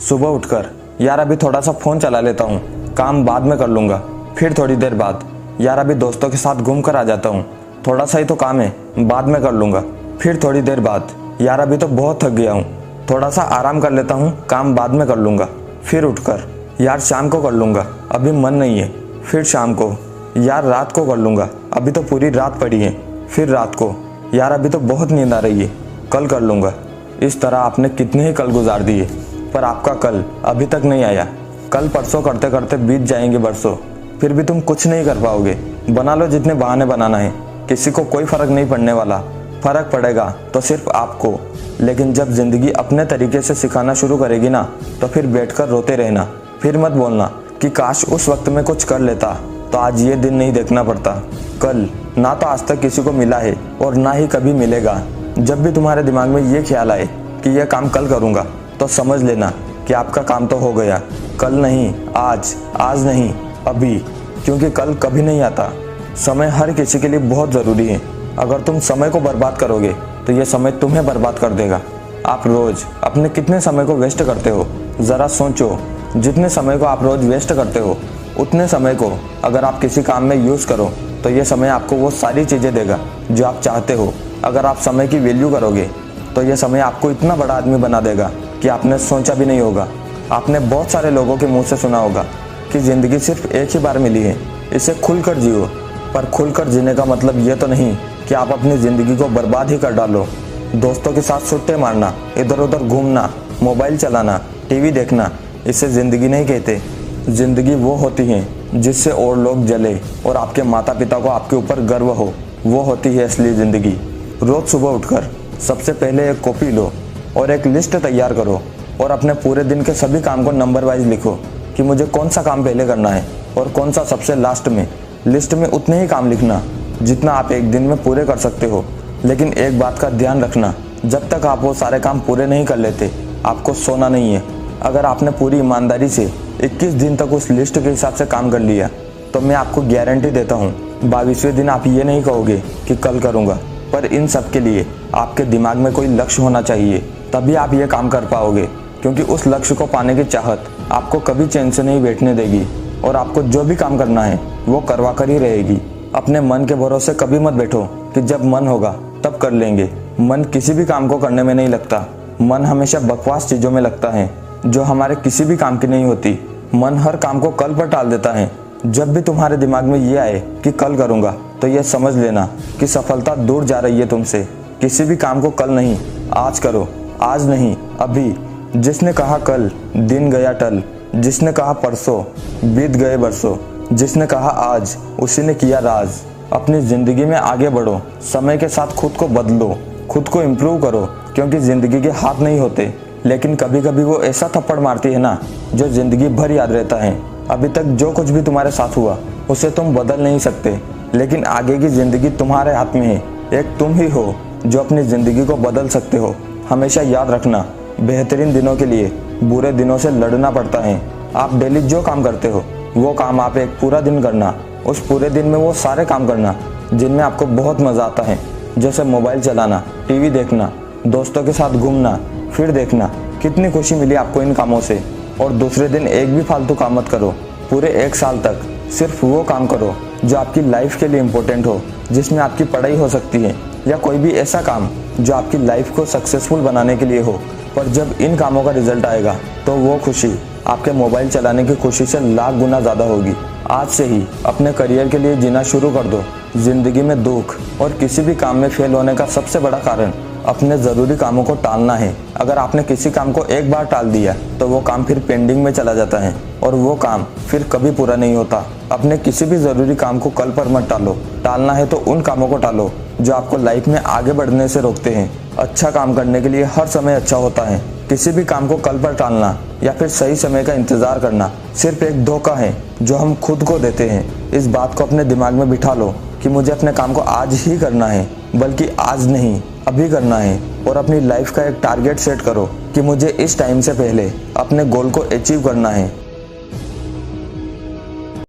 सुबह उठकर यार अभी थोड़ा सा फ़ोन चला लेता हूँ, काम बाद में कर लूँगा। फिर थोड़ी देर बाद यार अभी दोस्तों के साथ घूम कर आ जाता हूँ, थोड़ा सा ही तो काम है, बाद में कर लूँगा। फिर थोड़ी देर बाद यार अभी तो बहुत थक गया हूँ, थोड़ा सा आराम कर लेता हूँ, काम बाद में कर लूँगा। फिर उठकर यार शाम को कर लूँगा, अभी मन नहीं है। फिर शाम को यार रात को कर लूँगा, अभी तो पूरी रात पड़ी है। फिर रात को यार अभी तो बहुत नींद आ रही है, कल कर लूँगा। इस तरह आपने कितने ही कल गुजार दिए, पर आपका कल अभी तक नहीं आया। कल परसों करते करते बीत जाएंगे बरसों, फिर भी तुम कुछ नहीं कर पाओगे। बना लो जितने बहाने बनाना है, किसी को कोई फ़र्क नहीं पड़ने वाला। फ़र्क पड़ेगा तो सिर्फ आपको। लेकिन जब ज़िंदगी अपने तरीके से सिखाना शुरू करेगी ना, तो फिर बैठकर रोते रहना। फिर मत बोलना कि काश उस वक्त में कुछ कर लेता तो आज ये दिन नहीं देखना पड़ता। कल ना तो आज तक किसी को मिला है और ना ही कभी मिलेगा। जब भी तुम्हारे दिमाग में ये ख्याल आए कि यह काम कल करूँगा, तो समझ लेना कि आपका काम तो हो गया। कल नहीं, आज नहीं, अभी, क्योंकि कल कभी नहीं आता। समय हर किसी के लिए बहुत ज़रूरी है। अगर तुम समय को बर्बाद करोगे तो ये समय तुम्हें बर्बाद कर देगा। आप रोज़ अपने कितने समय को वेस्ट करते हो, ज़रा सोचो। जितने समय को आप रोज़ वेस्ट करते हो, उतने समय को अगर आप किसी काम में यूज़ करो तो ये समय आपको वो सारी चीज़ें देगा जो आप चाहते हो। अगर आप समय की वैल्यू करोगे तो ये समय आपको इतना बड़ा आदमी बना देगा कि आपने सोचा भी नहीं होगा। आपने बहुत सारे लोगों के मुंह से सुना होगा कि ज़िंदगी सिर्फ एक ही बार मिली है, इसे खुलकर जियो। पर खुलकर जीने का मतलब ये तो नहीं कि आप अपनी ज़िंदगी को बर्बाद ही कर डालो। दोस्तों के साथ सुट्टे मारना, इधर उधर घूमना, मोबाइल चलाना, टीवी देखना, इसे ज़िंदगी नहीं कहते। ज़िंदगी वो होती है जिससे और लोग जले और आपके माता पिता को आपके ऊपर गर्व हो, वो होती है असली ज़िंदगी। रोज़ सुबह उठकर सबसे पहले एक कॉपी लो और एक लिस्ट तैयार करो और अपने पूरे दिन के सभी काम को नंबर वाइज लिखो कि मुझे कौन सा काम पहले करना है और कौन सा सबसे लास्ट में। लिस्ट में उतने ही काम लिखना जितना आप एक दिन में पूरे कर सकते हो। लेकिन एक बात का ध्यान रखना, जब तक आप वो सारे काम पूरे नहीं कर लेते, आपको सोना नहीं है। अगर आपने पूरी ईमानदारी से 21 दिन तक उस लिस्ट के हिसाब से काम कर लिया, तो मैं आपको गारंटी देता हूँ 22वें दिन आप ये नहीं कहोगे कि कल करूँगा। पर इन सब के लिए आपके दिमाग में कोई लक्ष्य होना चाहिए, तभी आप ये काम कर पाओगे। क्योंकि उस लक्ष्य को पाने की चाहत आपको कभी चैन से नहीं बैठने देगी और आपको जो भी काम करना है वो करवा कर ही रहेगी। अपने मन के भरोसे कभी मत बैठो कि जब मन होगा तब कर लेंगे। मन किसी भी काम को करने में नहीं लगता। मन हमेशा बकवास चीज़ों में लगता है जो हमारे किसी भी काम की नहीं होती। मन हर काम को कल पर टाल देता है। जब भी तुम्हारे दिमाग में ये आए कि कल करूँगा, तो ये समझ लेना कि सफलता दूर जा रही है तुमसे। किसी भी काम को कल नहीं, आज करो। आज नहीं, अभी। जिसने कहा कल, दिन गया टल। जिसने कहा परसों, बीत गए बरसों। जिसने कहा आज, उसी ने किया राज। अपनी ज़िंदगी में आगे बढ़ो, समय के साथ खुद को बदलो, खुद को इम्प्रूव करो। क्योंकि ज़िंदगी के हाथ नहीं होते, लेकिन कभी कभी वो ऐसा थप्पड़ मारती है ना, जो ज़िंदगी भर याद रहता है। अभी तक जो कुछ भी तुम्हारे साथ हुआ उसे तुम बदल नहीं सकते, लेकिन आगे की ज़िंदगी तुम्हारे हाथ में है। एक तुम ही हो जो अपनी ज़िंदगी को बदल सकते हो। हमेशा याद रखना, बेहतरीन दिनों के लिए बुरे दिनों से लड़ना पड़ता है। आप डेली जो काम करते हो वो काम आप एक पूरा दिन करना। उस पूरे दिन में वो सारे काम करना जिनमें आपको बहुत मज़ा आता है, जैसे मोबाइल चलाना, टीवी देखना, दोस्तों के साथ घूमना। फिर देखना कितनी खुशी मिली आपको इन कामों से। और दूसरे दिन एक भी फालतू काम मत करो। पूरे 1 साल तक सिर्फ वो काम करो जो आपकी लाइफ के लिए इम्पोर्टेंट हो, जिसमें आपकी पढ़ाई हो सकती है या कोई भी ऐसा काम जो आपकी लाइफ को सक्सेसफुल बनाने के लिए हो। पर जब इन कामों का रिजल्ट आएगा तो वो खुशी आपके मोबाइल चलाने की खुशी से लाख गुना ज़्यादा होगी। आज से ही अपने करियर के लिए जीना शुरू कर दो। ज़िंदगी में दुख और किसी भी काम में फेल होने का सबसे बड़ा कारण अपने ज़रूरी कामों को टालना है। अगर आपने किसी काम को एक बार टाल दिया तो वो काम फिर पेंडिंग में चला जाता है और वो काम फिर कभी पूरा नहीं होता। अपने किसी भी ज़रूरी काम को कल पर मत टालो। टालना है तो उन कामों को टालो जो आपको लाइफ में आगे बढ़ने से रोकते हैं। अच्छा काम करने के लिए हर समय अच्छा होता है। किसी भी काम को कल पर टालना या फिर सही समय का इंतज़ार करना सिर्फ एक धोखा है जो हम खुद को देते हैं। इस बात को अपने दिमाग में बिठा लो कि मुझे अपने काम को आज ही करना है, बल्कि आज नहीं, अभी करना है। और अपनी लाइफ का एक टारगेट सेट करो कि मुझे इस टाइम से पहले अपने गोल को अचीव करना है।